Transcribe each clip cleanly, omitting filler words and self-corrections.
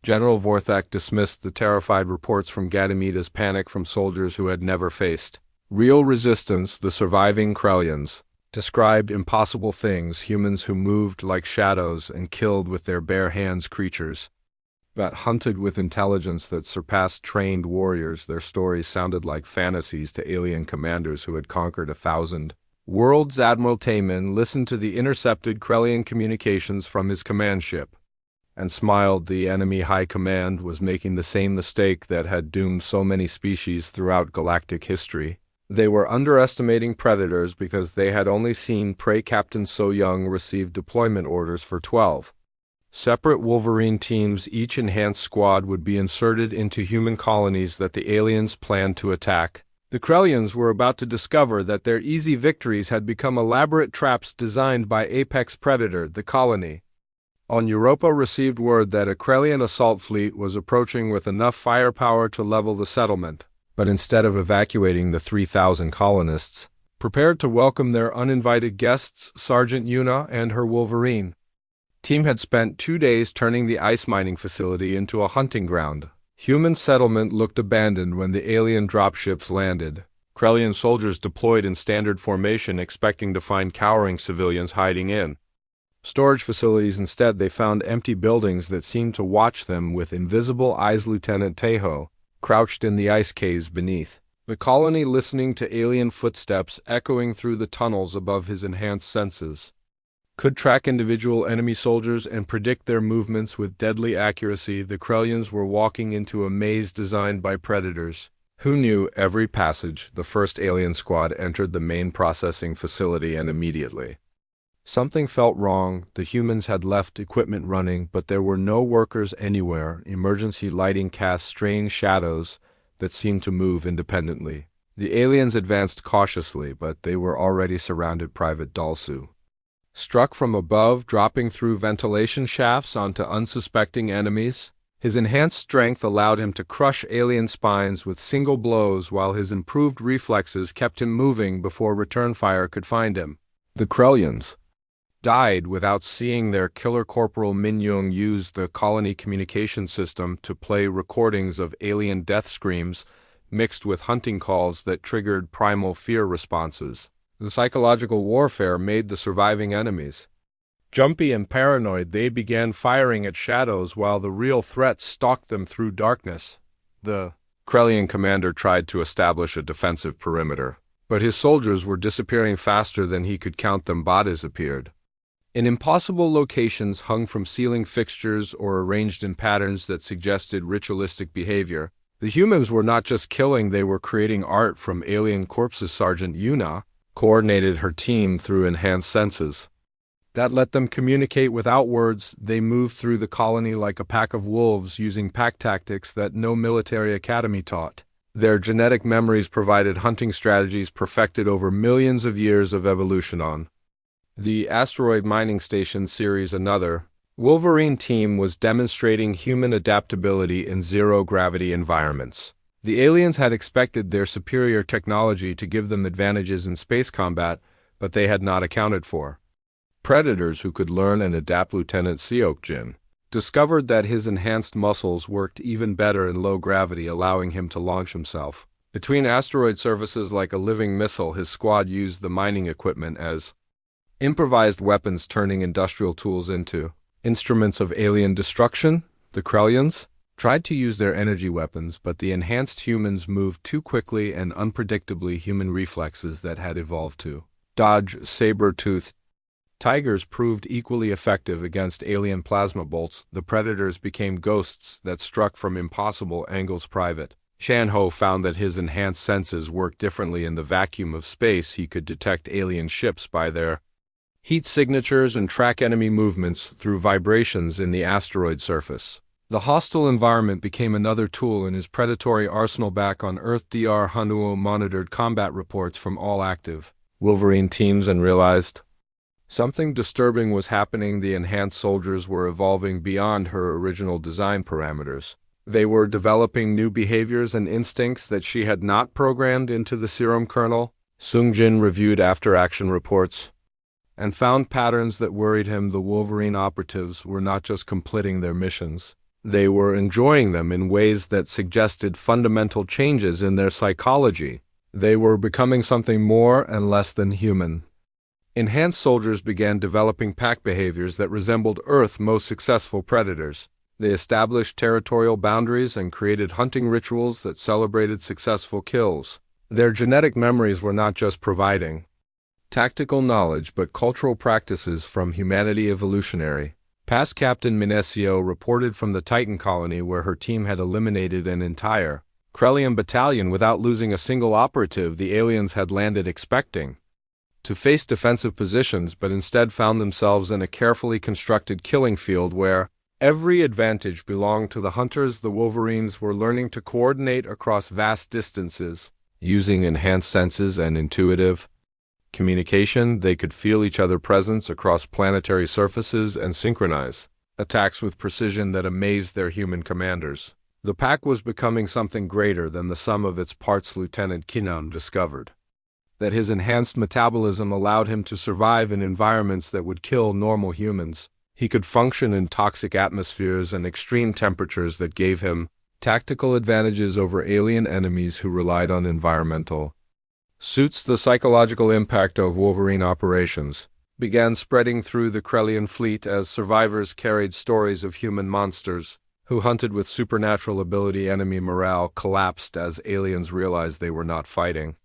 General Vorthak dismissed the terrified reports from Ganymede as panic from soldiers who had never faced real resistance. The surviving Krellians described impossible things, humans who moved like shadows and killed with their bare hands, creatures that hunted with intelligence that surpassed trained warriors. Their stories sounded like fantasies to alien commanders who had conquered 1,000 worlds. Admiral Taman listened to the intercepted Krellian communications from his command ship and smiled. The enemy high command was making the same mistake that had doomed so many species throughout galactic history. They were underestimating predators because they had only seen prey. Captain So Young received deployment orders for 12 separate Wolverine teams. Each enhanced squad would be inserted into human colonies that the aliens planned to attack. The Krellians were about to discover that their easy victories had become elaborate traps designed by apex predator, the colony. On Europa received word that a Krellian assault fleet was approaching with enough firepower to level the settlement, but instead of evacuating the 3,000 colonists, prepared to welcome their uninvited guests. Sergeant Yuna and her Wolverine team had spent 2 days turning the ice mining facility into a hunting ground. Human settlement looked abandoned when the alien dropships landed. Krellian soldiers deployed in standard formation, expecting to find cowering civilians hiding in storage facilities. Instead, they found empty buildings that seemed to watch them with invisible eyes. Lieutenant Tejo crouched in the ice caves beneath the colony, listening to alien footsteps echoing through the tunnels above. His enhanced senses could track individual enemy soldiers and predict their movements with deadly accuracy. The Krellians were walking into a maze designed by predators who knew every passage. The first alien squad entered the main processing facility, and immediately something felt wrong. The humans had left equipment running, but there were no workers anywhere. Emergency lighting cast strange shadows that seemed to move independently. The aliens advanced cautiously, but they were already surrounded. Private Dalsu struck from above, dropping through ventilation shafts onto unsuspecting enemies. His enhanced strength allowed him to crush alien spines with single blows, while his improved reflexes kept him moving before return fire could find him. The Krellians died without seeing their killer. Corporal Minyoung used the colony communication system to play recordings of alien death screams mixed with hunting calls that triggered primal fear responses. The psychological warfare made the surviving enemies jumpy and paranoid. They began firing at shadows while the real threats stalked them through darkness. The Krellian commander tried to establish a defensive perimeter, but his soldiers were disappearing faster than he could count them. Bodies appeared in impossible locations, hung from ceiling fixtures or arranged in patterns that suggested ritualistic behavior. The humans were not just killing, they were creating art from alien corpses. Sergeant Yuna coordinated her team through enhanced senses that let them communicate without words. They moved through the colony like a pack of wolves, using pack tactics that no military academy taught. Their genetic memories provided hunting strategies perfected over millions of years of evolution. On the asteroid mining station series, another Wolverine team was demonstrating human adaptability in zero-gravity environments. The aliens had expected their superior technology to give them advantages in space combat, but they had not accounted for predators who could learn and adapt. Lieutenant Seokjin discovered that his enhanced muscles worked even better in low gravity, allowing him to launch himself between asteroid surfaces like a living missile. His squad used the mining equipment as improvised weapons, turning industrial tools into instruments of alien destruction. The Krellians tried to use their energy weapons, but the enhanced humans moved too quickly and unpredictably. Human reflexes that had evolved to dodge saber-toothed tigers proved equally effective against alien plasma bolts. The predators became ghosts that struck from impossible angles. Private Shanho found that his enhanced senses worked differently in the vacuum of space. He could detect alien ships by their heat signatures and track enemy movements through vibrations in the asteroid surface. The hostile environment became another tool in his predatory arsenal. Back on Earth, Dr. Hanuo monitored combat reports from all active Wolverine teams and realized something disturbing was happening. The enhanced soldiers were evolving beyond her original design parameters. They were developing new behaviors and instincts that she had not programmed into the serum kernel. Sungjin reviewed after-action reports and found patterns that worried him. The Wolverine operatives were not just completing their missions, They were enjoying them in ways that suggested fundamental changes in their psychology. They were becoming something more and less than human. Enhanced soldiers began developing pack behaviors that resembled Earth's most successful predators. They established territorial boundaries and created hunting rituals that celebrated successful kills. Their genetic memories were not just providing tactical knowledge but cultural practices from humanity evolutionary. Past Captain Minesio reported from the Titan colony where her team had eliminated an entire Krellian battalion without losing a single operative the aliens had landed expecting to face defensive positions but instead found themselves in a carefully constructed killing field where every advantage belonged to the hunters. The Wolverines were learning to coordinate across vast distances. Using enhanced senses and intuitive communication, they could feel each other's presence across planetary surfaces and synchronize attacks with precision that amazed their human commanders. The pack was becoming something greater than the sum of its parts. Lieutenant Kinnan discovered that his enhanced metabolism allowed him to survive in environments that would kill normal humans. He could function in toxic atmospheres and extreme temperatures that gave him tactical advantages over alien enemies who relied on environmental suits. The psychological impact of Wolverine operations began spreading through the Krellian fleet as survivors carried stories of human monsters who hunted with supernatural ability. Enemy morale collapsed as aliens realized they were not fighting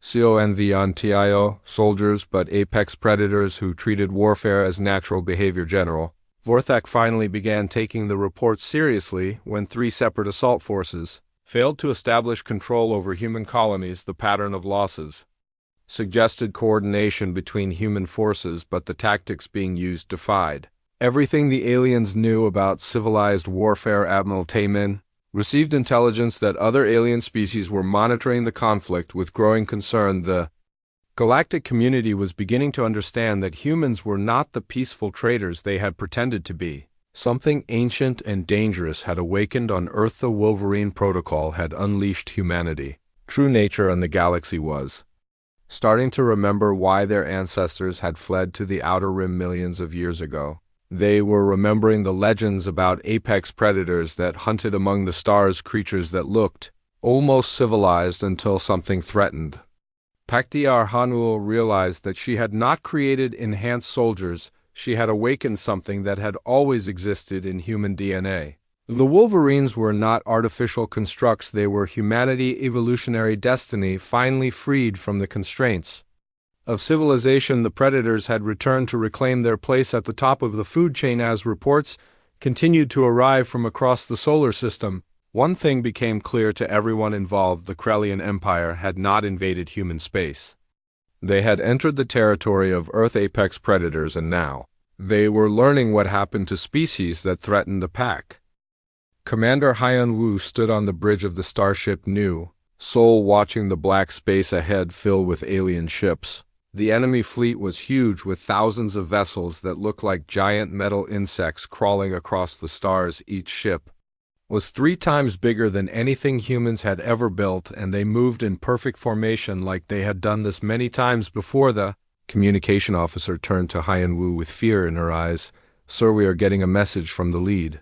conventio soldiers but apex predators who treated warfare as natural behavior. General Vorthak finally began taking the reports seriously when 3 separate assault forces failed to establish control over human colonies. The pattern of losses suggested coordination between human forces, but the tactics being used defied everything the aliens knew about civilized warfare. Admiral Taemin received intelligence that other alien species were monitoring the conflict with growing concern. The Galactic community was beginning to understand that humans were not the peaceful traders they had pretended to be. Something ancient and dangerous had awakened on Earth. The Wolverine Protocol had unleashed humanity. True nature and the galaxy was starting to remember why their ancestors had fled to the Outer Rim millions of years ago. They were remembering the legends about apex predators that hunted among the stars, creatures that looked almost civilized until something threatened. Paktiar Hanul realized that she had not created enhanced soldiers, she had awakened something that had always existed in human DNA. The Wolverines were not artificial constructs, they were humanity evolutionary destiny finally freed from the constraints of civilization. The predators had returned to reclaim their place at the top of the food chain as reports continued to arrive from across the solar system. One thing became clear to everyone involved: the Krellian Empire had not invaded human space. They had entered the territory of Earth apex predators, and now they were learning what happened to species that threatened the pack. Commander Hyun Woo stood on the bridge of the starship Nu, Seoul, watching the black space ahead fill with alien ships. The enemy fleet was huge, with thousands of vessels that looked like giant metal insects crawling across the stars. Each ship was 3 times bigger than anything humans had ever built, and they moved in perfect formation like they had done this many times before. The communication officer turned to Hyun Woo with fear in her eyes. "Sir, we are getting a message from the lead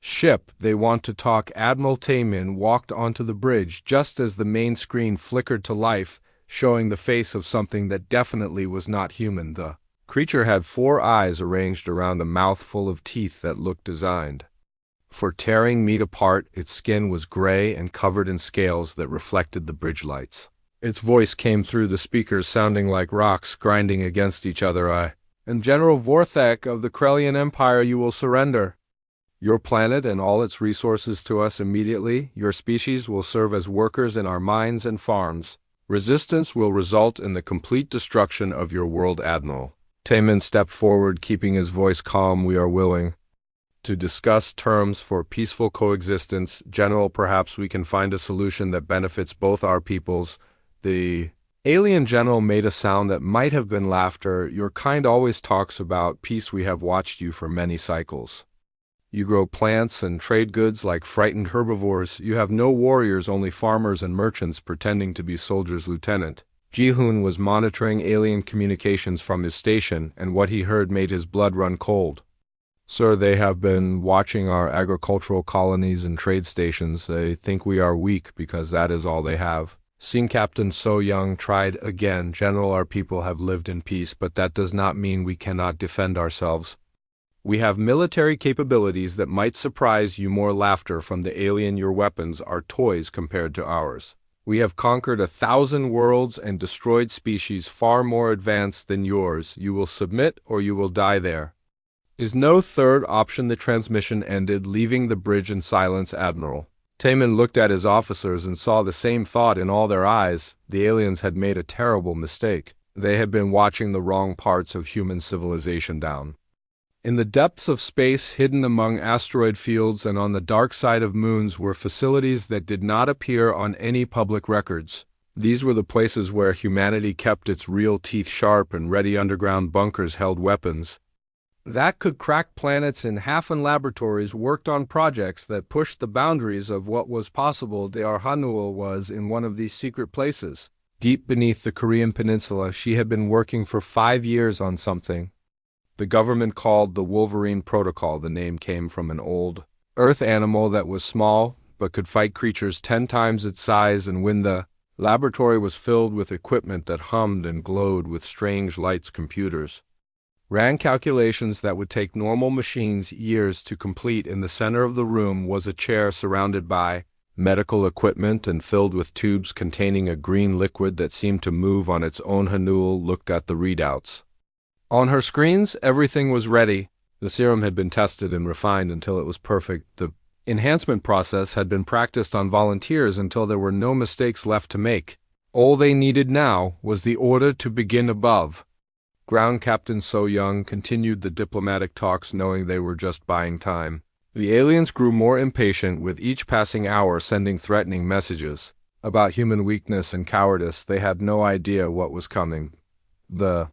ship. They want to talk." Admiral Taemin walked onto the bridge just as the main screen flickered to life, showing the face of something that definitely was not human. The creature had 4 eyes arranged around a mouth full of teeth that looked designed for tearing meat apart. Its skin was gray and covered in scales that reflected the bridge lights. Its voice came through the speakers, sounding like rocks grinding against each other. "I am General Vorthak of the Krellian Empire. You will surrender your planet and all its resources to us immediately. Your species will serve as workers in our mines and farms. Resistance will result in the complete destruction of your world." Admiral Taemin stepped forward, keeping his voice calm. "We are willing to discuss terms for peaceful coexistence. General, perhaps we can find a solution that benefits both our peoples." The alien general made a sound that might have been laughter. "Your kind always talks about peace. We have watched you for many cycles. You grow plants and trade goods like frightened herbivores. You have no warriors, only farmers and merchants pretending to be soldiers." Lieutenant Ji-hoon was monitoring alien communications from his station, and what he heard made his blood run cold. Sir, they have been watching our agricultural colonies and trade stations. They think we are weak because that is all they have. Seeing Captain So Young tried again. General, our people have lived in peace, but that does not mean we cannot defend ourselves. We have military capabilities that might surprise you. More laughter from the alien. Your weapons are toys compared to ours. We have conquered 1,000 worlds and destroyed species far more advanced than yours. You will submit or you will die there. Is no third option. The transmission ended, leaving the bridge in silence. Admiral Taman looked at his officers and saw the same thought in all their eyes. The aliens had made a terrible mistake. They had been watching the wrong parts of human civilization down in the depths of space, hidden among asteroid fields and on the dark side of moons, were facilities that did not appear on any public records. These were the places where humanity kept its real teeth sharp, and ready underground bunkers held weapons that could crack planets in half, and laboratories worked on projects that pushed the boundaries of what was possible. The Arhanul was in one of these secret places. Deep beneath the Korean peninsula, she had been working for 5 years on something the government called the Wolverine Protocol. The name came from an old Earth animal that was small but could fight creatures 10 times its size, and when the laboratory was filled with equipment that hummed and glowed with strange lights, computers ran calculations that would take normal machines years to complete. In the center of the room was a chair surrounded by medical equipment and filled with tubes containing a green liquid that seemed to move on its own. Hanul looked at the readouts on her screens. Everything was ready. The serum had been tested and refined until it was perfect. The enhancement process had been practiced on volunteers until there were no mistakes left to make. All they needed now was the order to begin. Above ground, Captain So Young continued the diplomatic talks, knowing they were just buying time. The aliens grew more impatient with each passing hour, sending threatening messages about human weakness and cowardice. They had no idea what was coming. The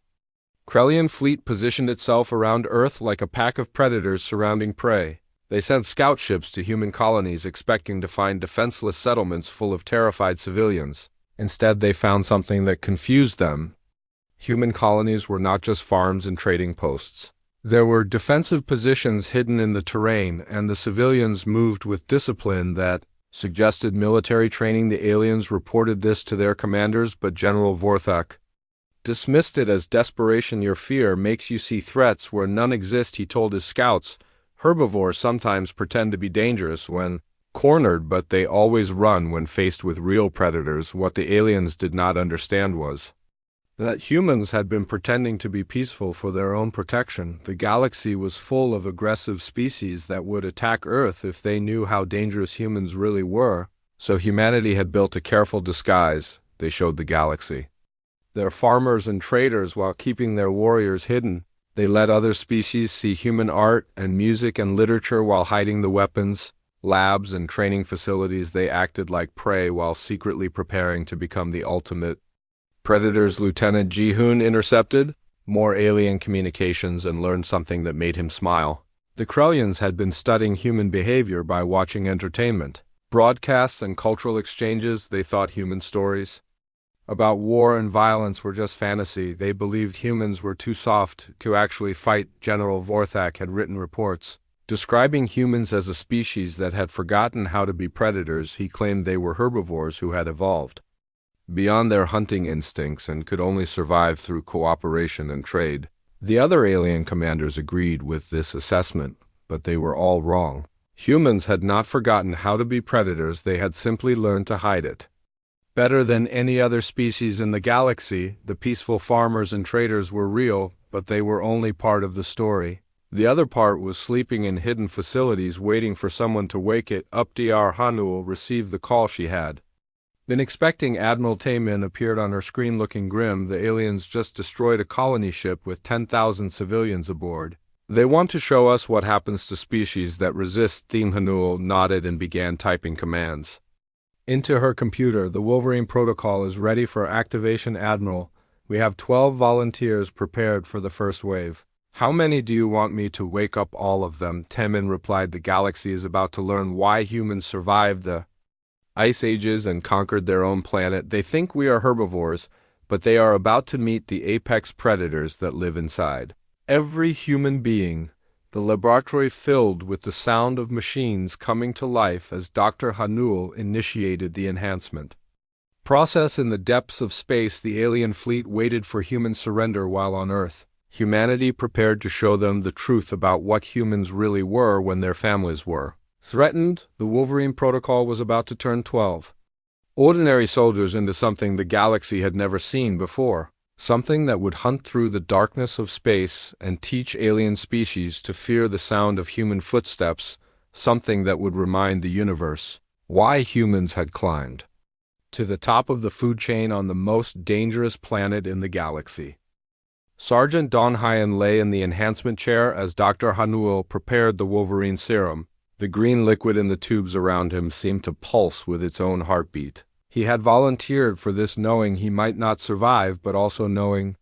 Krellian fleet positioned itself around Earth like a pack of predators surrounding prey. They sent scout ships to human colonies, expecting to find defenseless settlements full of terrified civilians. Instead, they found something that confused them. Human colonies were not just farms and trading posts. There were defensive positions hidden in the terrain, and the civilians moved with discipline that suggested military training. The aliens reported this to their commanders, but General Vorthak dismissed it as desperation. Your fear makes you see threats where none exist, he told his scouts. Herbivores sometimes pretend to be dangerous when cornered, but they always run when faced with real predators. What the aliens did not understand was that humans had been pretending to be peaceful for their own protection. The galaxy was full of aggressive species that would attack Earth if they knew how dangerous humans really were. So humanity had built a careful disguise. They showed the galaxy their farmers and traders while keeping their warriors hidden. They let other species see human art and music and literature while hiding the weapons, labs, and training facilities. They acted like prey while secretly preparing to become the ultimate predators. Lieutenant Ji-hoon intercepted more alien communications and learned something that made him smile. The Krellians had been studying human behavior by watching entertainment broadcasts and cultural exchanges. They thought human stories about war and violence were just fantasy. They believed humans were too soft to actually fight. General Vorthak had written reports describing humans as a species that had forgotten how to be predators. He claimed they were herbivores who had evolved beyond their hunting instincts and could only survive through cooperation and trade. The other alien commanders agreed with this assessment, but they were all wrong. Humans had not forgotten how to be predators. They had simply learned to hide it better than any other species in the galaxy. The peaceful farmers and traders were real, but they were only part of the story. The other part was sleeping in hidden facilities, waiting for someone to wake it up. Dr. Hanul received the call she had been expecting. Admiral Taemin appeared on her screen looking grim. The aliens just destroyed a colony ship with 10,000 civilians aboard. They want to show us what happens to species that resist. Hanul nodded and began typing commands into her computer. The Wolverine protocol is ready for activation, Admiral. We have 12 volunteers prepared for the first wave. How many do you want me to wake up? All of them, Temin replied. The galaxy is about to learn why humans survived the ice ages and conquered their own planet. They think we are herbivores, but they are about to meet the apex predators that live inside every human being. The the laboratory filled with the sound of machines coming to life as Dr. Hanul initiated the enhancement process. In the depths of space, the alien fleet waited for human surrender while on Earth. Humanity prepared to show them the truth about what humans really were when their families were threatened. The Wolverine protocol was about to turn 12 ordinary soldiers into something the galaxy had never seen before. Something that would hunt through the darkness of space and teach alien species to fear the sound of human footsteps. Something that would remind the universe why humans had climbed to the top of the food chain on the most dangerous planet in the galaxy. Sergeant Don Hyan lay in the enhancement chair as Dr. Hanul prepared the Wolverine serum. The green liquid in the tubes around him seemed to pulse with its own heartbeat. He had volunteered for this knowing he might not survive, but also knowing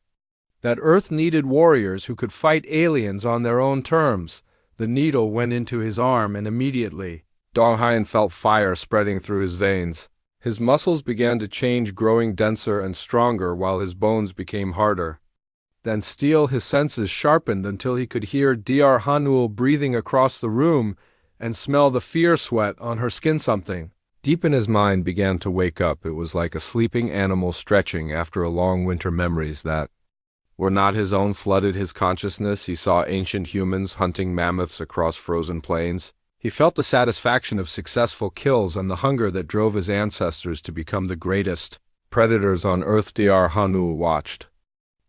that Earth needed warriors who could fight aliens on their own terms. The needle went into his arm, and immediately Don Hyan felt fire spreading through his veins. His muscles began to change, growing denser and stronger while his bones became harder. Then steel, his senses sharpened until he could hear Dr. Hanul breathing across the room and smell the fear sweat on her skin. Something deep in his mind began to wake up. It was like a sleeping animal stretching after a long winter. Memories that were not his own flooded his consciousness. He saw ancient humans hunting mammoths across frozen plains. He felt the satisfaction of successful kills and the hunger that drove his ancestors to become the greatest predators on Earth. Dr. Hanul watched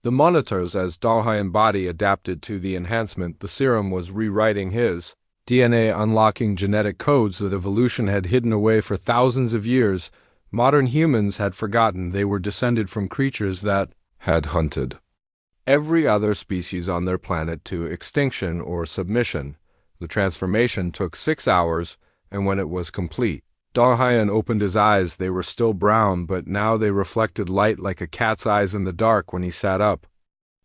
the monitors as Don Hyan's body adapted to the enhancement. The serum was rewriting his DNA, unlocking genetic codes that evolution had hidden away for thousands of years. Modern humans had forgotten they were descended from creatures that had hunted every other species on their planet to extinction or submission. The transformation took 6 hours, and when it was complete, Don Hyan opened his eyes. They were still brown, but now they reflected light like a cat's eyes in the dark. When he sat up,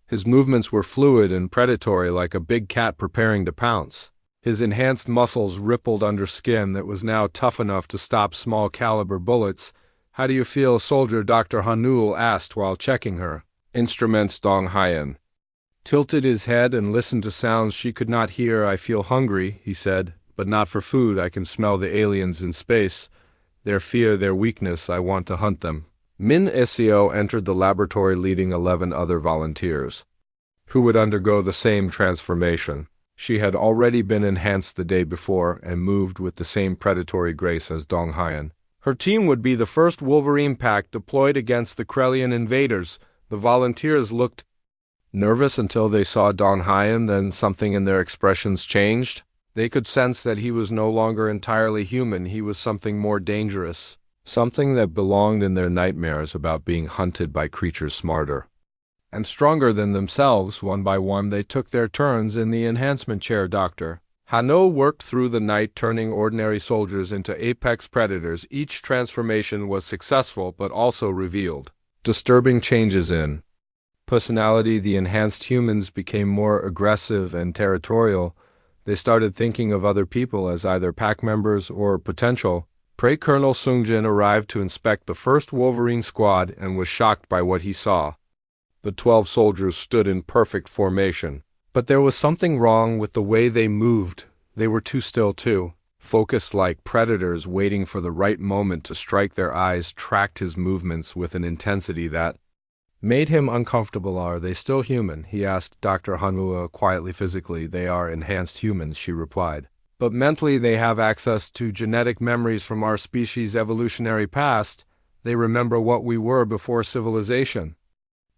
his movements were fluid and predatory, like a big cat preparing to pounce. His enhanced muscles rippled under skin that was now tough enough to stop small-caliber bullets. "How do you feel, soldier?" Dr. Hanul asked while checking her instruments. Don Hyan tilted his head and listened to sounds she could not hear. "I feel hungry," he said, "but not for food. I can smell the aliens in space. Their fear, their weakness. I want to hunt them." Min Seo entered the laboratory leading 11 other volunteers who would undergo the same transformation. She had already been enhanced the day before and moved with the same predatory grace as Don Hyan. Her team would be the first Wolverine pack deployed against the Krellian invaders. The volunteers looked nervous until they saw Don Hyan, then something in their expressions changed. They could sense that he was no longer entirely human. He was something more dangerous, something that belonged in their nightmares about being hunted by creatures smarter and stronger than themselves. One by one, they took their turns in the enhancement chair. Dr. Hanul worked through the night, turning ordinary soldiers into apex predators. Each transformation was successful, but also revealed disturbing changes in personality. The enhanced humans became more aggressive and territorial. They started thinking of other people as either pack members or potential prey. Colonel Sungjin arrived to inspect the first Wolverine squad and was shocked by what he saw. The 12 soldiers stood in perfect formation, but there was something wrong with the way they moved. They were too still, too focused, like predators waiting for the right moment to strike. Their eyes tracked his movements with an intensity that made him uncomfortable. "Are they still human?" he asked Dr. Hanul quietly. "Physically, they are enhanced humans," she replied. "But mentally, they have access to genetic memories from our species' evolutionary past. They remember what we were before civilization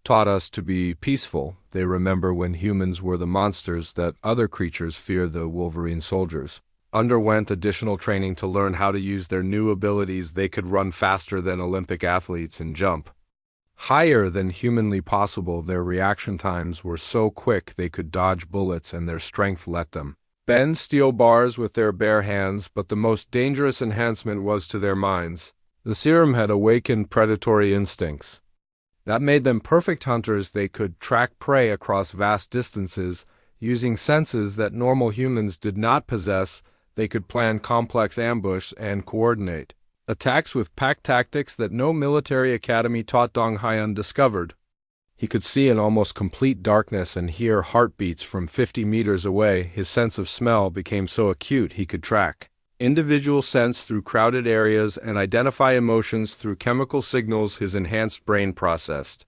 taught us to be peaceful. They remember when humans were the monsters that other creatures feared." The Wolverine soldiers underwent additional training to learn how to use their new abilities. They could run faster than Olympic athletes and jump higher than humanly possible. Their reaction times were so quick they could dodge bullets, and their strength let them bend steel bars with their bare hands. But the most dangerous enhancement was to their minds. The serum had awakened predatory instincts that made them perfect hunters. They could track prey across vast distances using senses that normal humans did not possess. They could plan complex ambush and coordinate attacks with pack tactics that no military academy taught. Don Hyan discovered He could see in almost complete darkness and hear heartbeats from 50 meters away. His sense of smell became so acute he could track individual scents through crowded areas and identify emotions through chemical signals his enhanced brain processed.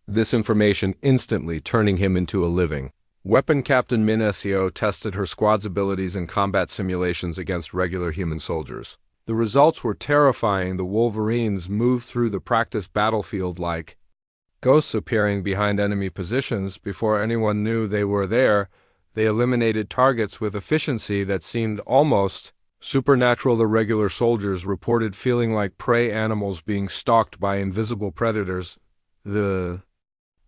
This information instantly turning him into a living weapon. Captain Min Seo tested her squad's abilities in combat simulations against regular human soldiers. The results were terrifying. The Wolverines moved through the practice battlefield like ghosts, appearing behind enemy positions before anyone knew they were there. They eliminated targets with efficiency that seemed almost supernatural. The regular soldiers reported feeling like prey animals being stalked by invisible predators. The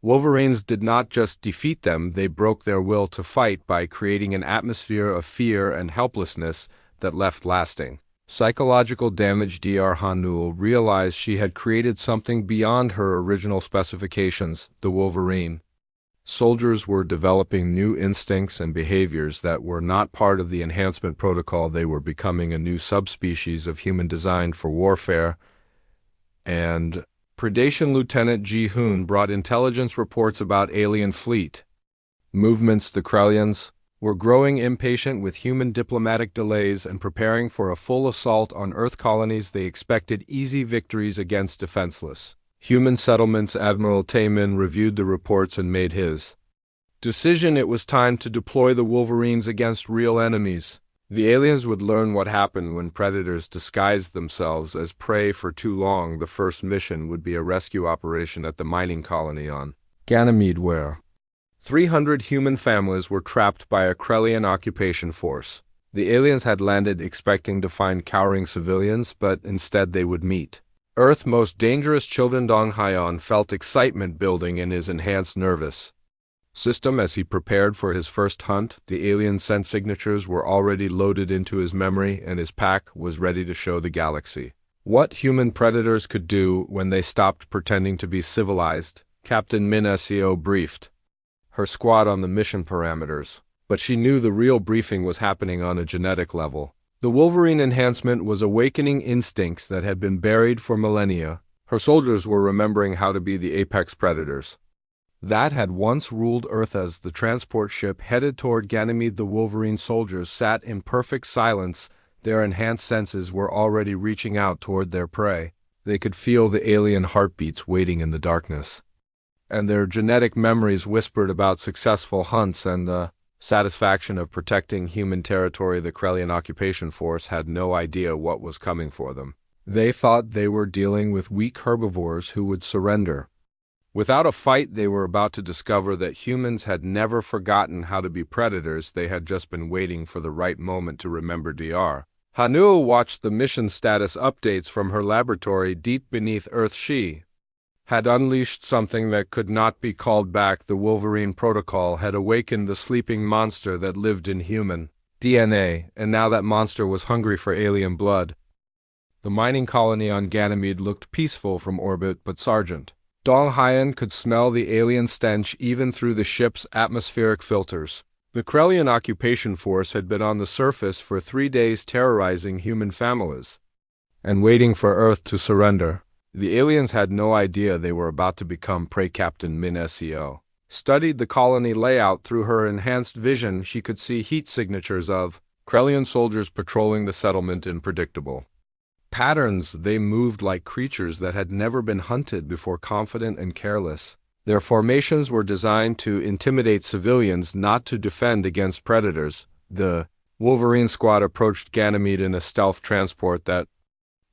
Wolverines did not just defeat them, they broke their will to fight by creating an atmosphere of fear and helplessness that left lasting psychological damage. Dr. Hanul realized she had created something beyond her original specifications. The Wolverine soldiers were developing new instincts and behaviors that were not part of the enhancement protocol. They were becoming a new subspecies of human designed for warfare and predation. Lieutenant Ji-hoon brought intelligence reports about alien fleet movements. The Krellians were growing impatient with human diplomatic delays and preparing for a full assault on Earth colonies. They expected easy victories against defenseless human settlements. Admiral Taemin reviewed the reports and made his decision. It was time to deploy the Wolverines against real enemies. The aliens would learn what happened when predators disguised themselves as prey for too long. The first mission would be a rescue operation at the mining colony on Ganymede, where 300 human families were trapped by a Krellian occupation force. The aliens had landed expecting to find cowering civilians, but instead they would meet Earth's most dangerous children. Dong Hyeon felt excitement building in his enhanced nervous system as he prepared for his first hunt. The alien scent signatures were already loaded into his memory, and his pack was ready to show the galaxy what human predators could do when they stopped pretending to be civilized. Captain Min Seo briefed her squad on the mission parameters, but she knew the real briefing was happening on a genetic level. The Wolverine enhancement was awakening instincts that had been buried for millennia. Her soldiers were remembering how to be the apex predators that had once ruled Earth. As the transport ship headed toward Ganymede, the Wolverine soldiers sat in perfect silence. Their enhanced senses were already reaching out toward their prey. They could feel the alien heartbeats waiting in the darkness, and their genetic memories whispered about successful hunts and the satisfaction of protecting human territory. The Krellian occupation force had no idea what was coming for them. They thought they were dealing with weak herbivores who would surrender. Without a fight, they were about to discover that humans had never forgotten how to be predators. They had just been waiting for the right moment to remember. Dr. Hanul watched the mission status updates from her laboratory deep beneath Earth. She had unleashed something that could not be called back. The Wolverine protocol had awakened the sleeping monster that lived in human DNA, and now that monster was hungry for alien blood. The mining colony on Ganymede looked peaceful from orbit, but Sergeant Dong Hyeon could smell the alien stench even through the ship's atmospheric filters. The Krellian occupation force had been on the surface for 3 days, terrorizing human families and waiting for Earth to surrender. The aliens had no idea they were about to become prey. Captain Min Seo studied the colony layout through her enhanced vision. She could see heat signatures of Krellian soldiers patrolling the settlement in predictable patterns. They moved like creatures that had never been hunted before, confident and careless. Their formations were designed to intimidate civilians, not to defend against predators. The Wolverine squad approached Ganymede in a stealth transport that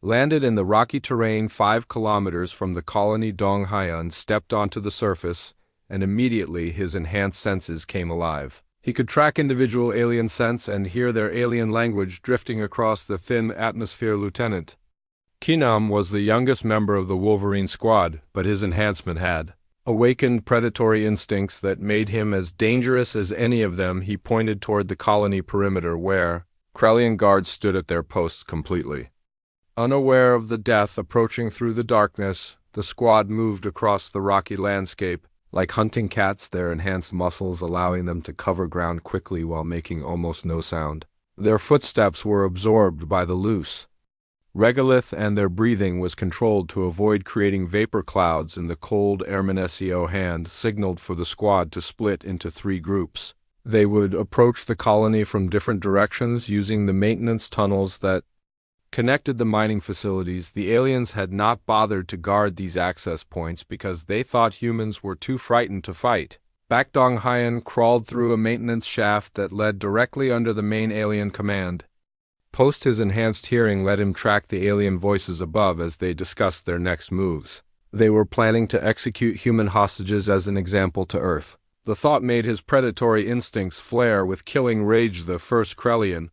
landed in the rocky terrain 5 kilometers from the colony. Dong Hyeon stepped onto the surface, and immediately his enhanced senses came alive. He could track individual alien scents and hear their alien language drifting across the thin atmosphere. Lieutenant Kinam was the youngest member of the Wolverine squad, but his enhancement had awakened predatory instincts that made him as dangerous as any of them. He pointed toward the colony perimeter, where Krellian guards stood at their posts completely unaware of the death approaching through the darkness. The squad moved across the rocky landscape like hunting cats, their enhanced muscles allowing them to cover ground quickly while making almost no sound. Their footsteps were absorbed by the loose Regolith and their breathing was controlled to avoid creating vapor clouds, and the cold airman SEO hand signaled for the squad to split into 3 groups. They would approach the colony from different directions using the maintenance tunnels that connected the mining facilities. The aliens had not bothered to guard these access points because they thought humans were too frightened to fight. Baek Dong-hyeon crawled through a maintenance shaft that led directly under the main alien command. Post his enhanced hearing let him track the alien voices above as they discussed their next moves. They were planning to execute human hostages as an example to Earth. The thought made his predatory instincts flare with killing rage. The first Krellian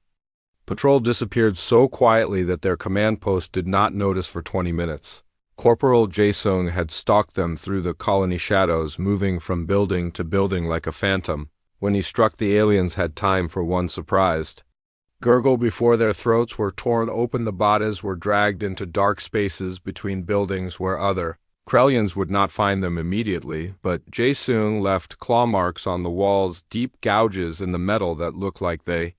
patrol disappeared so quietly that their command post did not notice for 20 minutes. Corporal Jae-sung had stalked them through the colony shadows, moving from building to building like a phantom. When he struck, the aliens had time for one surprised gurgle before their throats were torn open. The bodies were dragged into dark spaces between buildings where other Krellians would not find them immediately, but Jae-sung left claw marks on the walls, deep gouges in the metal that looked like they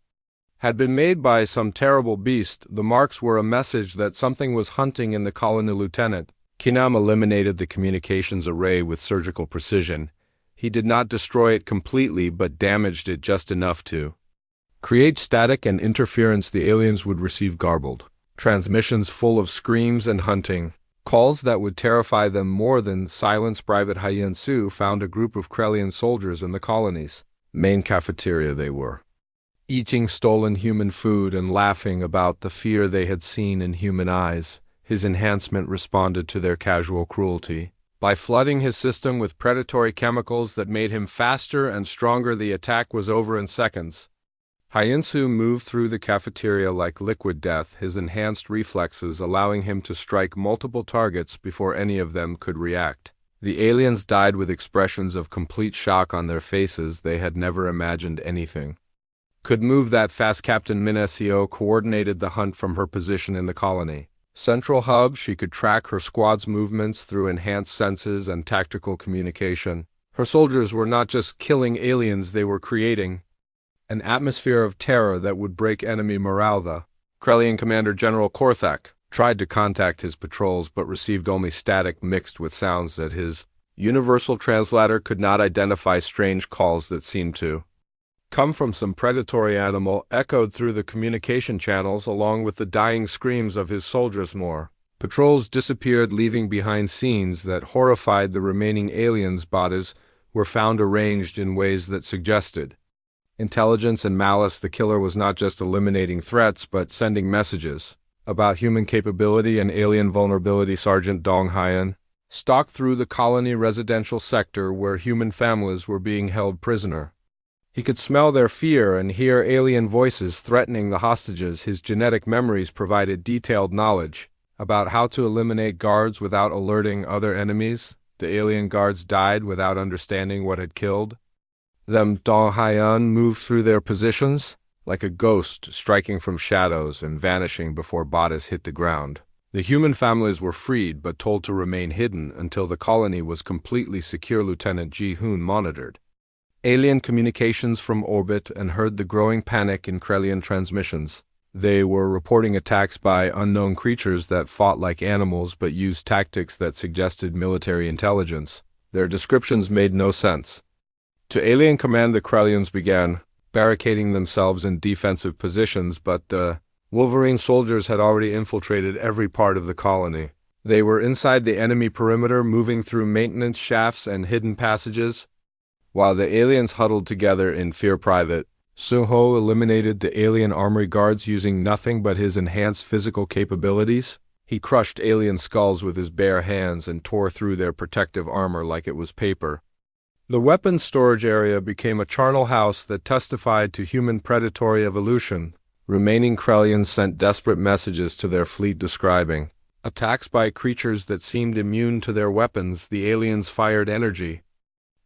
had been made by some terrible beast. The marks were a message that something was hunting in the colony. Lieutenant Kinam eliminated the communications array with surgical precision. He did not destroy it completely, but damaged it just enough to create static and interference. The aliens would receive garbled transmissions full of screams and hunting calls that would terrify them more than silence. Private Hyen-soo found a group of Krellian soldiers in the colony's main cafeteria. They were eating stolen human food and laughing about the fear they had seen in human eyes. His enhancement responded to their casual cruelty by flooding his system with predatory chemicals that made him faster and stronger. The attack was over in seconds. Hyen-soo moved through the cafeteria like liquid death, his enhanced reflexes allowing him to strike multiple targets before any of them could react. The aliens died with expressions of complete shock on their faces. They had never imagined anything could move that fast. Captain Min Seo coordinated the hunt from her position in the colony central hub. She could track her squad's movements through enhanced senses and tactical communication. Her soldiers were not just killing aliens, they were creating an atmosphere of terror that would break enemy morale. The Krellian Commander General Korthak tried to contact his patrols but received only static mixed with sounds that his universal translator could not identify. Strange calls that seemed to come from some predatory animal echoed through the communication channels along with the dying screams of his soldiers. More patrols disappeared, leaving behind scenes that horrified the remaining aliens. Bodies were found arranged in ways that suggested intelligence and malice. The killer was not just eliminating threats but sending messages about human capability and alien vulnerability. Sergeant Dong-hyeon stalked through the colony residential sector where human families were being held prisoner. He could smell their fear and hear alien voices threatening the hostages. His genetic memories provided detailed knowledge about how to eliminate guards without alerting other enemies. The alien guards died without understanding what had killed them. Dong-hyeon moved through their positions like a ghost, striking from shadows and vanishing before bodies hit the ground. The human families were freed but told to remain hidden until the colony was completely secure. Lieutenant Ji-hoon monitored alien communications from orbit and heard the growing panic in Krellian transmissions. They were reporting attacks by unknown creatures that fought like animals but used tactics that suggested military intelligence. Their descriptions made no sense to Alien Command. The Krellians began barricading themselves in defensive positions, but the Wolverine soldiers had already infiltrated every part of the colony. They were inside the enemy perimeter, moving through maintenance shafts and hidden passages. While the aliens huddled together in fear, Private Suho eliminated the alien armory guards using nothing but his enhanced physical capabilities. He crushed alien skulls with his bare hands and tore through their protective armor like it was paper. The weapons storage area became a charnel house that testified to human predatory evolution. Remaining Krellians sent desperate messages to their fleet describing attacks by creatures that seemed immune to their weapons. The aliens fired energy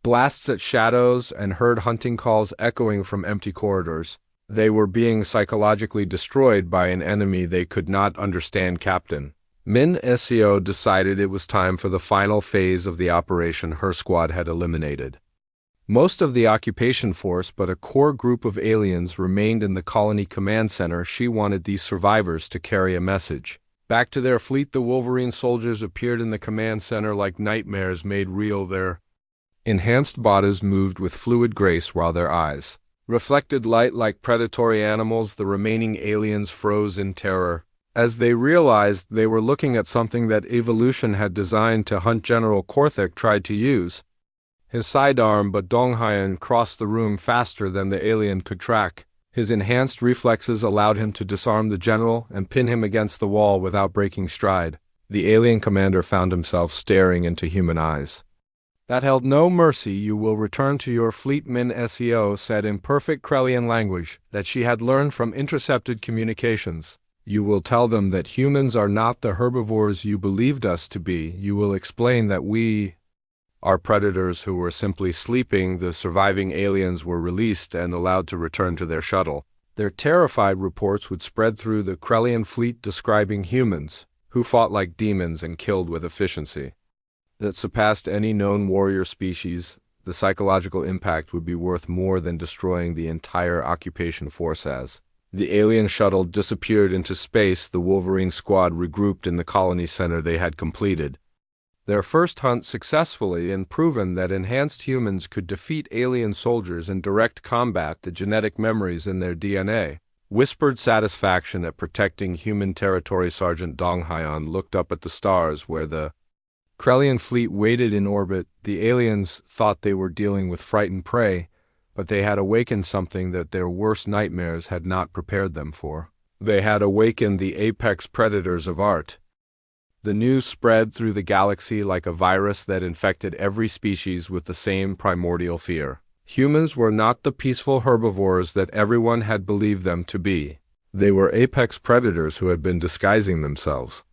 blasts at shadows and heard hunting calls echoing from empty corridors. They were being psychologically destroyed by an enemy they could not understand. Captain Min Seo decided it was time for the final phase of the operation. Her squad had eliminated most of the occupation force, but a core group of aliens remained in the colony command center. She wanted these survivors to carry a message Back to their fleet, the Wolverine soldiers appeared in the command center like nightmares made real. Their enhanced bodies moved with fluid grace while their eyes reflected light like predatory animals. The remaining aliens froze in terror as they realized they were looking at something that evolution had designed to hunt. General Korthik tried to use his sidearm, but Donghayan crossed the room faster than the alien could track. His enhanced reflexes allowed him to disarm the general and pin him against the wall without breaking stride. The alien commander found himself staring into human eyes that held no mercy. "You will return to your fleet," Min Seo said in perfect Krellian language that she had learned from intercepted communications. "You will tell them that humans are not the herbivores you believed us to be. You will explain that we are predators who were simply sleeping." The surviving aliens were released and allowed to return to their shuttle. Their terrified reports would spread through the Krellian fleet, describing humans who fought like demons and killed with efficiency that surpassed any known warrior species. The psychological impact would be worth more than destroying the entire occupation force. As the alien shuttle disappeared into space, the Wolverine squad regrouped in the colony center. They had completed their first hunt successfully and proven that enhanced humans could defeat alien soldiers in direct combat. The genetic memories in their DNA whispered satisfaction at protecting human territory. Sergeant Donghayan looked up at the stars where the Krellian fleet waited in orbit. The aliens thought they were dealing with frightened prey, but they had awakened something that their worst nightmares had not prepared them for. They had awakened the apex predators of art. The news spread through the galaxy like a virus that infected every species with the same primordial fear. Humans were not the peaceful herbivores that everyone had believed them to be. They were apex predators who had been disguising themselves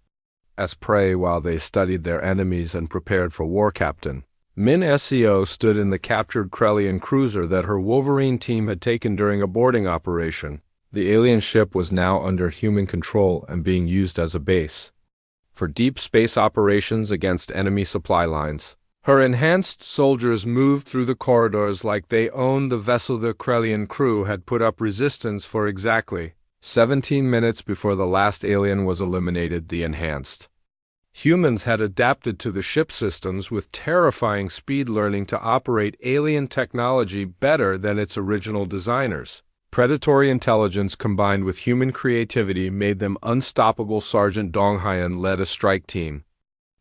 as prey while they studied their enemies and prepared for war. Captain Min Seo stood in the captured Krellian cruiser that her Wolverine team had taken during a boarding operation. The alien ship was now under human control and being used as a base for deep space operations against enemy supply lines. Her enhanced soldiers moved through the corridors like they owned the vessel. The Krellian crew had put up resistance for exactly 17 minutes before the last alien was eliminated. The enhanced humans had adapted to the ship systems with terrifying speed, learning to operate alien technology better than its original designers. Predatory intelligence combined with human creativity made them unstoppable. Sergeant Donghayan led a strike team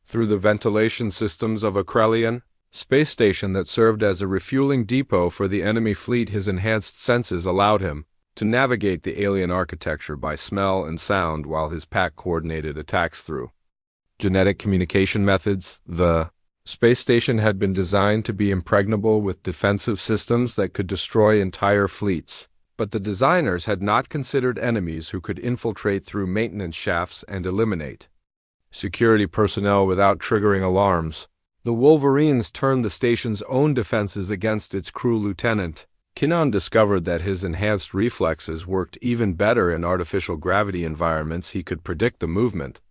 through the ventilation systems of a Krellian space station that served as a refueling depot for the enemy fleet. His enhanced senses allowed him to navigate the alien architecture by smell and sound while his pack coordinated attacks through genetic communication methods. The space station had been designed to be impregnable with defensive systems that could destroy entire fleets. But the designers had not considered enemies who could infiltrate through maintenance shafts and eliminate security personnel without triggering alarms. The Wolverines turned the station's own defenses against its crew. Lieutenant Kinnan discovered that his enhanced reflexes worked even better in artificial gravity environments. He could predict the movement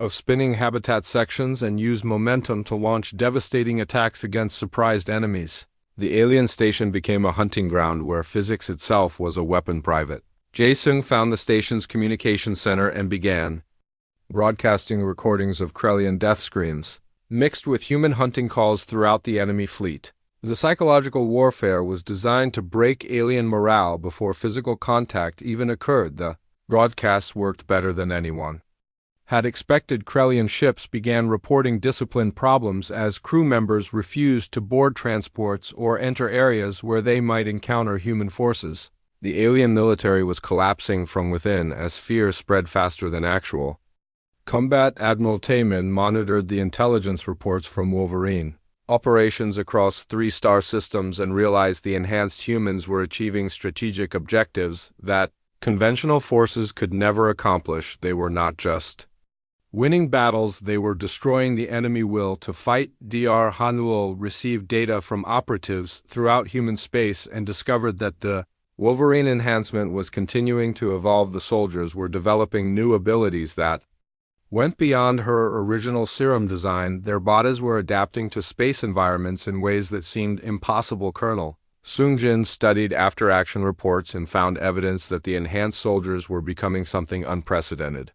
of spinning habitat sections and use momentum to launch devastating attacks against surprised enemies. The alien station became a hunting ground where physics itself was a weapon. Private Jae-sung found the station's communication center and began broadcasting recordings of Krellian death screams, mixed with human hunting calls throughout the enemy fleet. The psychological warfare was designed to break alien morale before physical contact even occurred. The broadcasts worked better than anyone had expected. Krellian ships began reporting discipline problems as crew members refused to board transports or enter areas where they might encounter human forces. The alien military was collapsing from within as fear spread faster than actual combat. Admiral Taemin monitored the intelligence reports from Wolverine operations across 3-star systems and realized the enhanced humans were achieving strategic objectives that conventional forces could never accomplish. They were not just winning battles, they were destroying the enemy will to fight. Dr. Hanuel received data from operatives throughout human space and discovered that the Wolverine enhancement was continuing to evolve. The soldiers were developing new abilities that went beyond her original serum design. Their bodies were adapting to space environments in ways that seemed impossible. Colonel Sungjin studied after-action reports and found evidence that the enhanced soldiers were becoming something unprecedented.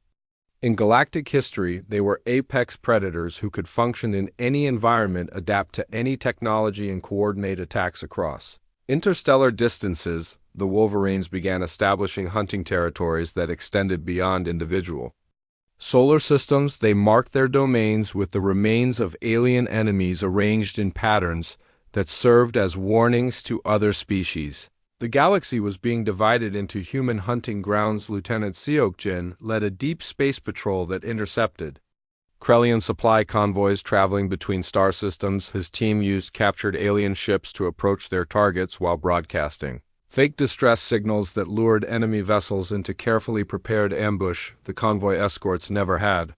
In galactic history, they were apex predators who could function in any environment, adapt to any technology, and coordinate attacks across interstellar distances. The Wolverines began establishing hunting territories that extended beyond individual solar systems. They marked their domains with the remains of alien enemies arranged in patterns that served as warnings to other species. The galaxy was being divided into human hunting grounds. Lieutenant Seokjin led a deep space patrol that intercepted Krellian supply convoys traveling between star systems. His team used captured alien ships to approach their targets while broadcasting fake distress signals that lured enemy vessels into carefully prepared ambush. The convoy escorts never had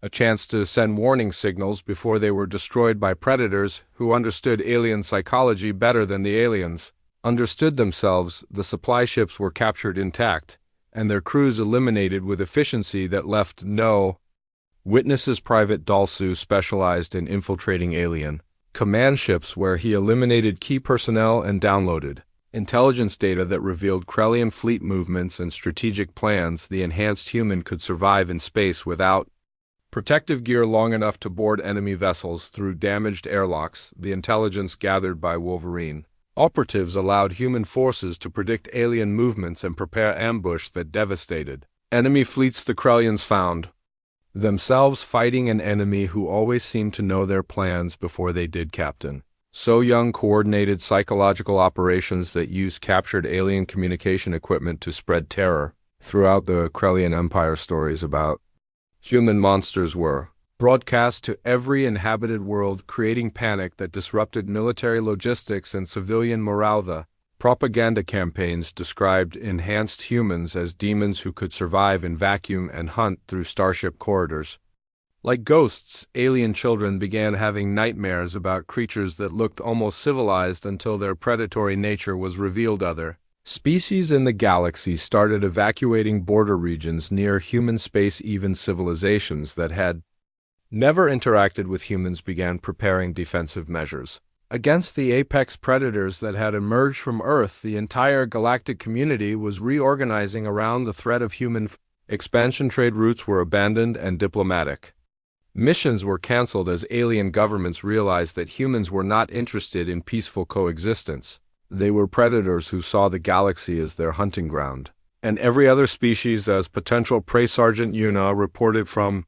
a chance to send warning signals before they were destroyed by predators who understood alien psychology better than the aliens understood themselves. The supply ships were captured intact, and their crews eliminated with efficiency that left no witnesses. Private Dalsu specialized in infiltrating alien command ships, where he eliminated key personnel and downloaded intelligence data that revealed Krellian fleet movements and strategic plans. The enhanced human could survive in space without protective gear long enough to board enemy vessels through damaged airlocks. The intelligence gathered by Wolverine operatives allowed human forces to predict alien movements and prepare ambush that devastated enemy fleets. The Krellians found themselves fighting an enemy who always seemed to know their plans before they did. Captain So Young coordinated psychological operations that used captured alien communication equipment to spread terror throughout the Krellian Empire. Stories about human monsters were broadcast to every inhabited world, creating panic that disrupted military logistics and civilian morale. The propaganda campaigns described enhanced humans as demons who could survive in vacuum and hunt through starship corridors. Like ghosts, alien children began having nightmares about creatures that looked almost civilized until their predatory nature was revealed. Other species in the galaxy started evacuating border regions near human space. Even civilizations that had never interacted with humans began preparing defensive measures against the apex predators that had emerged from Earth. The entire galactic community was reorganizing around the threat of human expansion. Trade routes were abandoned and diplomatic missions were canceled as alien governments realized that humans were not interested in peaceful coexistence. They were predators who saw the galaxy as their hunting ground, and every other species as potential prey. Sergeant Yuna reported from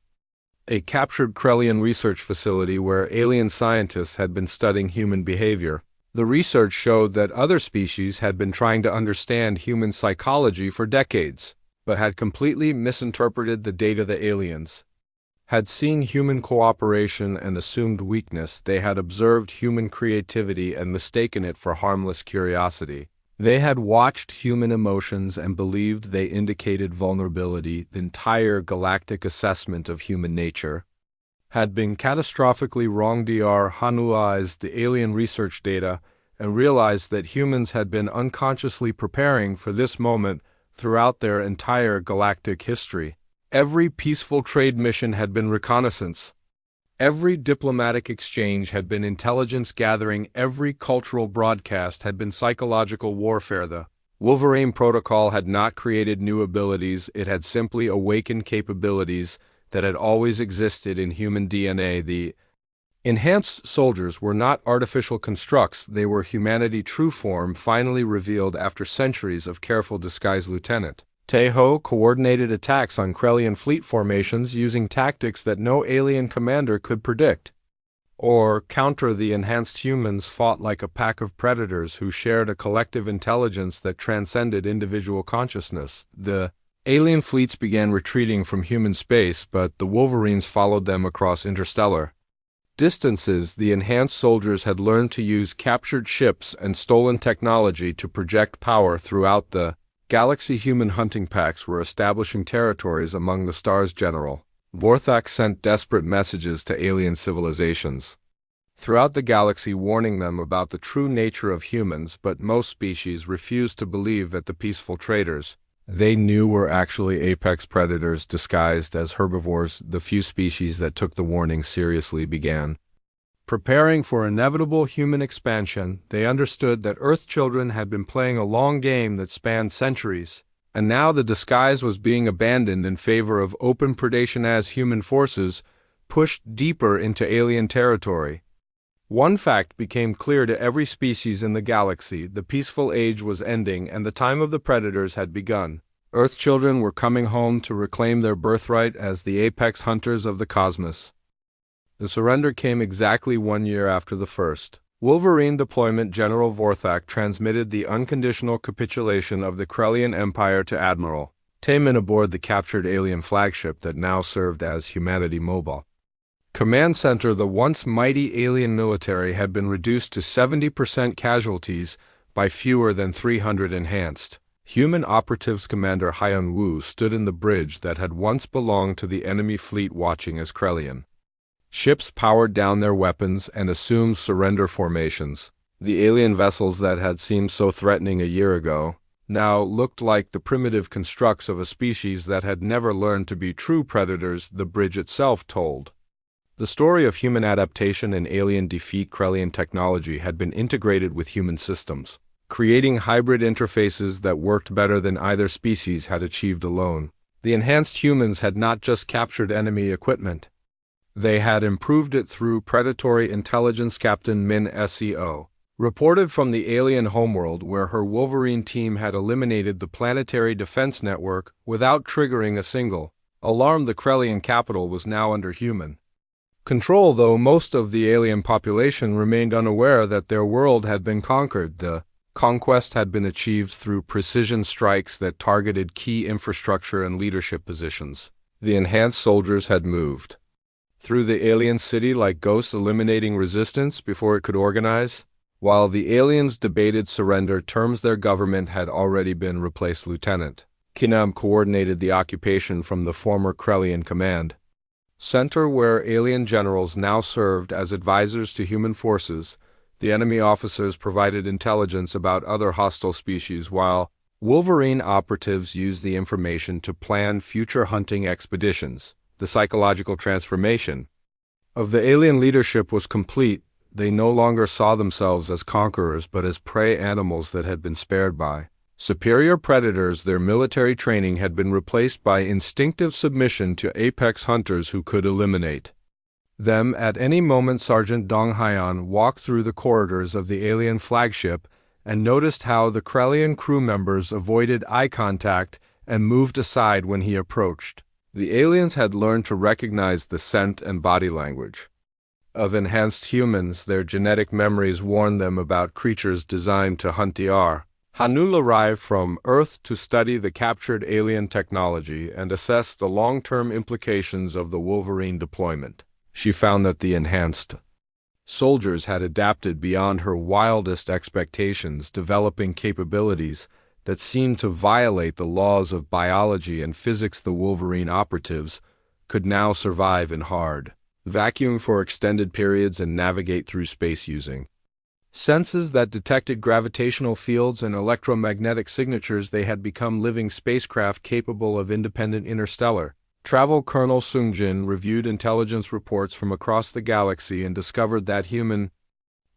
a captured Krellian research facility where alien scientists had been studying human behavior. The research showed that other species had been trying to understand human psychology for decades, but had completely misinterpreted the data. The aliens had seen human cooperation and assumed weakness. They had observed human creativity and mistaken it for harmless curiosity. They had watched human emotions and believed they indicated vulnerability. The entire galactic assessment of human nature had been catastrophically wrong. Dr. analyzed the alien research data and realized that humans had been unconsciously preparing for this moment throughout their entire galactic history. Every peaceful trade mission had been reconnaissance. Every diplomatic exchange had been intelligence gathering. Every cultural broadcast had been psychological warfare. The Wolverine protocol had not created new abilities. It had simply awakened capabilities that had always existed in human DNA. The enhanced soldiers were not artificial constructs. They were humanity true form, finally revealed after centuries of careful disguise. Lieutenant Teho coordinated attacks on Krellian fleet formations using tactics that no alien commander could predict or counter. The enhanced humans fought like a pack of predators who shared a collective intelligence that transcended individual consciousness. The alien fleets began retreating from human space, but the Wolverines followed them across interstellar distances. The enhanced soldiers had learned to use captured ships and stolen technology to project power throughout the galaxy. Human hunting packs were establishing territories among the stars. General Vorthak sent desperate messages to alien civilizations throughout the galaxy, warning them about the true nature of humans, but most species refused to believe that the peaceful traders they knew were actually apex predators disguised as herbivores. The few species that took the warning seriously began preparing for inevitable human expansion. They understood that Earth children had been playing a long game that spanned centuries, and now the disguise was being abandoned in favor of open predation as human forces pushed deeper into alien territory. One fact became clear to every species in the galaxy: the peaceful age was ending and the time of the predators had begun. Earth children were coming home to reclaim their birthright as the apex hunters of the cosmos. The surrender came exactly 1 year after the first Wolverine deployment. General Vorthak transmitted the unconditional capitulation of the Krellian Empire to Admiral Taman aboard the captured alien flagship that now served as Humanity Mobile Command Center. The once mighty alien military had been reduced to 70% casualties by fewer than 300 enhanced human operatives. Commander Hyun Woo stood in the bridge that had once belonged to the enemy fleet, watching as Krellian ships powered down their weapons and assumed surrender formations. The alien vessels that had seemed so threatening a year ago now looked like the primitive constructs of a species that had never learned to be true predators. The bridge itself told the story of human adaptation and alien defeat. Krellian technology had been integrated with human systems, creating hybrid interfaces that worked better than either species had achieved alone. The enhanced humans had not just captured enemy equipment, they had improved it through predatory intelligence. Captain Min Seo reported from the alien homeworld, where her Wolverine team had eliminated the planetary defense network without triggering a single alarm. The Krellian capital was now under human control, though most of the alien population remained unaware that their world had been conquered. The conquest had been achieved through precision strikes that targeted key infrastructure and leadership positions. The enhanced soldiers had moved through the alien city like ghosts, eliminating resistance before it could organize. While the aliens debated surrender terms, their government had already been replaced. Lieutenant Kinam coordinated the occupation from the former Krellian command center, where alien generals now served as advisors to human forces. The enemy officers provided intelligence about other hostile species, while Wolverine operatives used the information to plan future hunting expeditions. The psychological transformation of the alien leadership was complete. They no longer saw themselves as conquerors, but as prey animals that had been spared by superior predators. Their military training had been replaced by instinctive submission to apex hunters who could eliminate them at any moment. Sergeant Dong Hyan walked through the corridors of the alien flagship and noticed how the Krellian crew members avoided eye contact and moved aside when he approached. The aliens had learned to recognize the scent and body language of enhanced humans. Their genetic memories warned them about creatures designed to hunt. Dr. Hanul arrived from Earth to study the captured alien technology and assess the long-term implications of the Wolverine deployment. She found that the enhanced soldiers had adapted beyond her wildest expectations, developing capabilities that seemed to violate the laws of biology and physics. The Wolverine operatives could now survive in hard vacuum for extended periods and navigate through space using senses that detected gravitational fields and electromagnetic signatures. They had become living spacecraft capable of independent interstellar travel. Colonel Sungjin reviewed intelligence reports from across the galaxy and discovered that human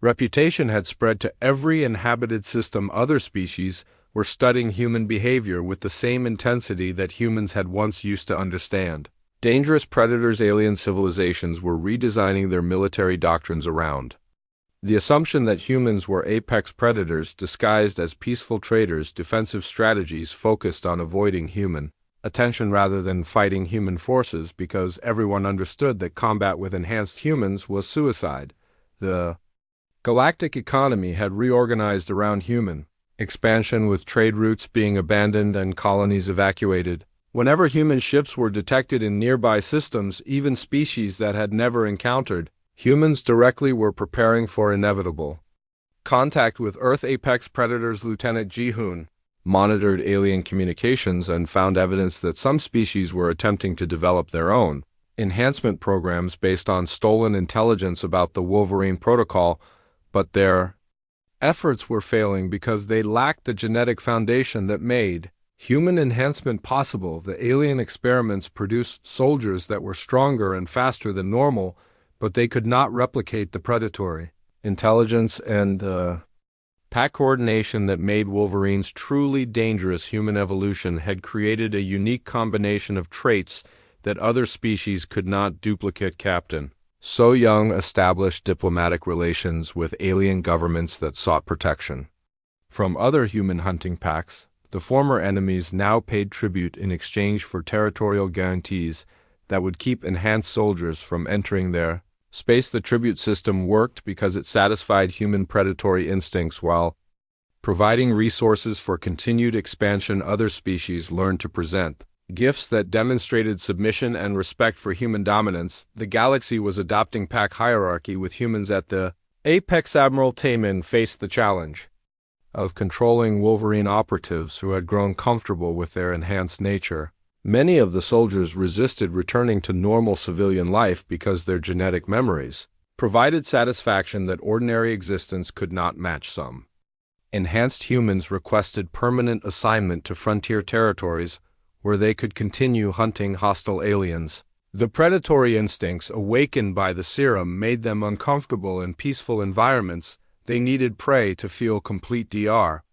reputation had spread to every inhabited system. Other species were studying human behavior with the same intensity that humans had once used to understand dangerous predators. Alien civilizations were redesigning their military doctrines around the assumption that humans were apex predators disguised as peaceful traders. Defensive strategies focused on avoiding human attention rather than fighting human forces, because everyone understood that combat with enhanced humans was suicide. The galactic economy had reorganized around human expansion, with trade routes being abandoned and colonies evacuated. Whenever human ships were detected in nearby systems, even species that had never encountered humans directly were preparing for inevitable contact with Earth apex predators. Lieutenant Ji-hoon monitored alien communications and found evidence that some species were attempting to develop their own enhancement programs based on stolen intelligence about the Wolverine protocol, but their efforts were failing because they lacked the genetic foundation that made human enhancement possible. The alien experiments produced soldiers that were stronger and faster than normal, but they could not replicate the predatory intelligence and Pack coordination that made Wolverine's truly dangerous human evolution had created a unique combination of traits that other species could not duplicate. Captain So Young established diplomatic relations with alien governments that sought protection from other human hunting packs. The former enemies now paid tribute in exchange for territorial guarantees that would keep enhanced soldiers from entering their space. The tribute system worked because it satisfied human predatory instincts while providing resources for continued expansion. Other species learned to present gifts that demonstrated submission and respect for human dominance. The galaxy was adopting pack hierarchy with humans at the apex. Admiral Taman faced the challenge of controlling Wolverine operatives who had grown comfortable with their enhanced nature. Many of the soldiers resisted returning to normal civilian life because their genetic memories provided satisfaction that ordinary existence could not match. Some enhanced humans requested permanent assignment to frontier territories where they could continue hunting hostile aliens. The predatory instincts awakened by the serum made them uncomfortable in peaceful environments. They needed prey to feel complete. Dr.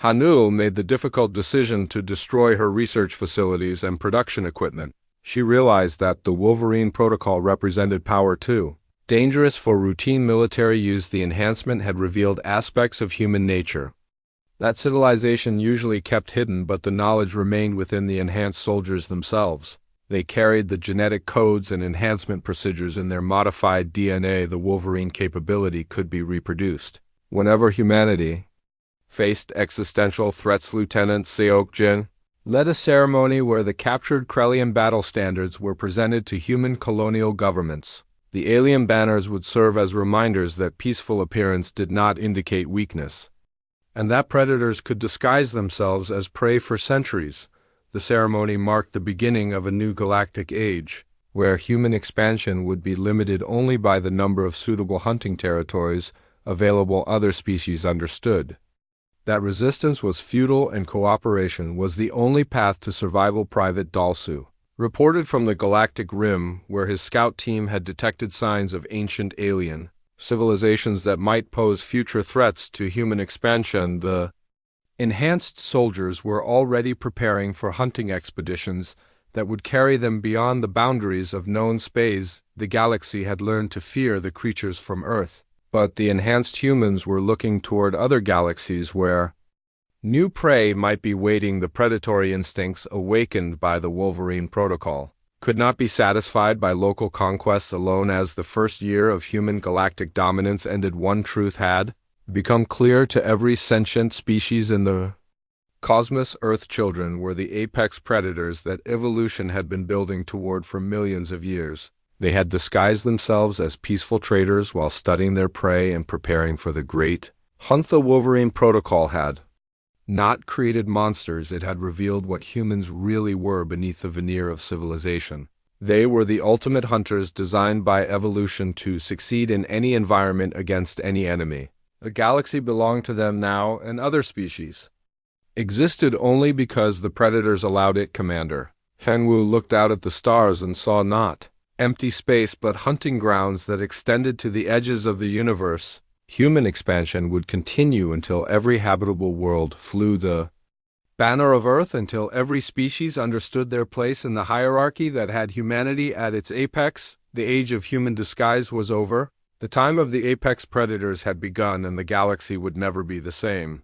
Hanul made the difficult decision to destroy her research facilities and production equipment. She realized that the Wolverine protocol represented power too. Dangerous for routine military use, the enhancement had revealed aspects of human nature that civilization usually kept hidden, but the knowledge remained within the enhanced soldiers themselves. They carried the genetic codes and enhancement procedures in their modified DNA. The Wolverine capability could be reproduced whenever humanity faced existential threats. Lieutenant Seok-jin led a ceremony where the captured Krellian battle standards were presented to human colonial governments. The alien banners would serve as reminders that peaceful appearance did not indicate weakness, and that predators could disguise themselves as prey for centuries. The ceremony marked the beginning of a new galactic age, where human expansion would be limited only by the number of suitable hunting territories available. Other species understood that resistance was futile and cooperation was the only path to survival. Private Dalsu reported from the Galactic Rim, where his scout team had detected signs of ancient alien civilizations that might pose future threats to human expansion. The enhanced soldiers were already preparing for hunting expeditions that would carry them beyond the boundaries of known space. The galaxy had learned to fear the creatures from Earth, but the enhanced humans were looking toward other galaxies where new prey might be waiting. The predatory instincts awakened by the Wolverine protocol could not be satisfied by local conquests alone. As the first year of human galactic dominance ended, one truth had become clear to every sentient species in the cosmos. Earth children were the apex predators that evolution had been building toward for millions of years. They had disguised themselves as peaceful traders while studying their prey and preparing for the great hunt. The Wolverine protocol had not created monsters, it had revealed what humans really were beneath the veneer of civilization. They were the ultimate hunters, designed by evolution to succeed in any environment against any enemy. The galaxy belonged to them now, and other species existed only because the predators allowed it. Commander Henwu looked out at the stars and saw not empty space but hunting grounds that extended to the edges of the universe. Human expansion would continue until every habitable world flew the banner of Earth, until every species understood their place in the hierarchy that had humanity at its apex. The age of human disguise was over. The time of the apex predators had begun, and the galaxy would never be the same.